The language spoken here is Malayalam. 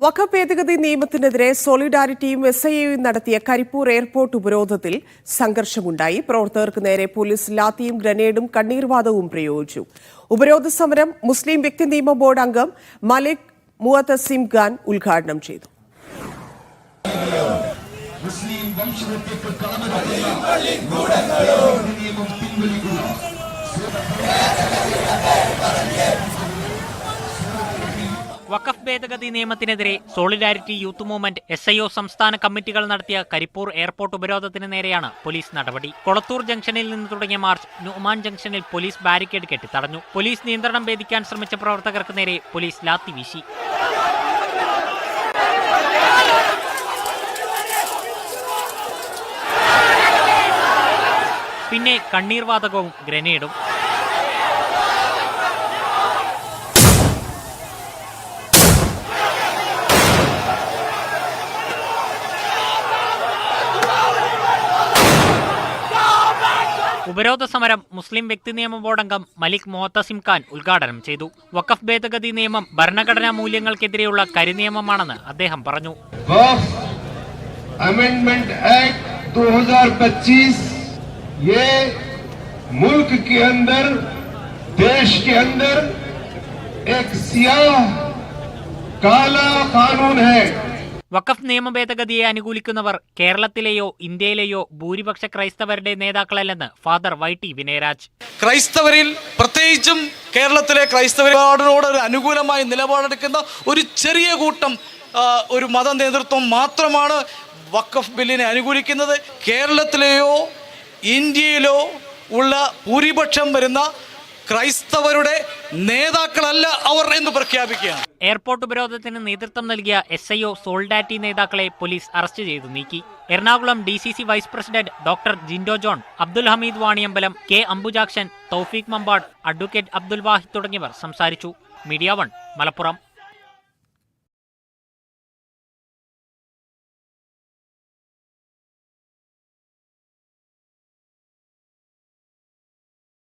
വഖഫ് ഭേദഗതി നിയമത്തിനെതിരെ സോളിഡാരിറ്റിയും SIAയും നടത്തിയ കരിപ്പൂർ എയർപോർട്ട് ഉപരോധത്തിൽ സംഘർഷമുണ്ടായി. പ്രവർത്തകർക്ക് നേരെ പോലീസ് ലാത്തിയും ഗ്രനേഡും കണ്ണീർവാതകവും പ്രയോഗിച്ചു. ഉപരോധ സമരം മുസ്ലിം വ്യക്തി നിയമ ബോർഡ് അംഗം മലിക് മുഅത്തസിം ഖാൻ ഉദ്ഘാടനം ചെയ്തു. വഖഫ് ഭേദഗതി നിയമത്തിനെതിരെ സോളിഡാരിറ്റി യൂത്ത് മൂവ്മെന്റ് SIO സംസ്ഥാന കമ്മിറ്റികൾ നടത്തിയ കരിപ്പൂർ എയർപോർട്ട് ഉപരോധത്തിന് നേരെയാണ് പോലീസ് നടപടി. കൊളത്തൂർ ജംഗ്ഷനിൽ നിന്ന് തുടങ്ങിയ മാർച്ച് നുഅ്മാൻ ജംഗ്ഷനിൽ പോലീസ് ബാരിക്കേഡ് കെട്ടി തടഞ്ഞു. പോലീസ് നിയന്ത്രണം ഭേദിക്കാൻ ശ്രമിച്ച പ്രവർത്തകർക്ക് നേരെ പോലീസ് ലാത്തി വീശി. പിന്നെ കണ്ണീർവാതകവും ഗ്രനേഡും. ഉപരോധ സമരം മുസ്ലിം വ്യക്തി നിയമ ബോർഡ് അംഗം മലിക് മുഅത്തസിം ഖാൻ ഉദ്ഘാടനം ചെയ്തു. വഖഫ് ഭേദഗതി നിയമം ഭരണഘടനാ മൂല്യങ്ങൾക്കെതിരെയുള്ള കരിനിയമമാണെന്ന് അദ്ദേഹം പറഞ്ഞു. अमेंडमेंट एक्ट 2025 ये मुल्क के अंदर देश के अंदर एक सियाह काला कानून है. വഖഫ് നിയമ ഭേദഗതിയെ അനുകൂലിക്കുന്നവർ കേരളത്തിലെയോ ഇന്ത്യയിലെയോ ഭൂരിപക്ഷ ക്രൈസ്തവരുടെ നേതാക്കളല്ലെന്ന് ഫാദർ YT വിനയരാജ്. ക്രൈസ്തവരിൽ പ്രത്യേകിച്ചും കേരളത്തിലെ ക്രൈസ്തവരോട് ഒരു അനുകൂലമായി നിലപാടെടുക്കുന്ന ഒരു ചെറിയ കൂട്ടം ഒരു മത നേതൃത്വം മാത്രമാണ് വഖഫ് ബില്ലിനെ അനുകൂലിക്കുന്നത്. കേരളത്തിലെയോ ഇന്ത്യയിലോ ഉള്ള ഭൂരിപക്ഷം വരുന്ന ക്രൈസ്തവരുടെ നേതാക്കളല്ല അവർ എന്ന് പ്രഖ്യാപിക്കുകയാണ്. എയർപോർട്ട് ഉപരോധത്തിന് നേതൃത്വം നൽകിയ SIO സോളിഡാരിറ്റി നേതാക്കളെ പോലീസ് അറസ്റ്റ് ചെയ്തു നീക്കി. Ernakulam DCC vice president doctor Jindo John, Abdul Hameed Vaniyambalam, K Ambujakshan, Thoufeeq Mampad, advocate Abdul Vahid തുടങ്ങിയവർ സംസാരിച്ചു. മീഡിയ 1 മലപ്പുറം.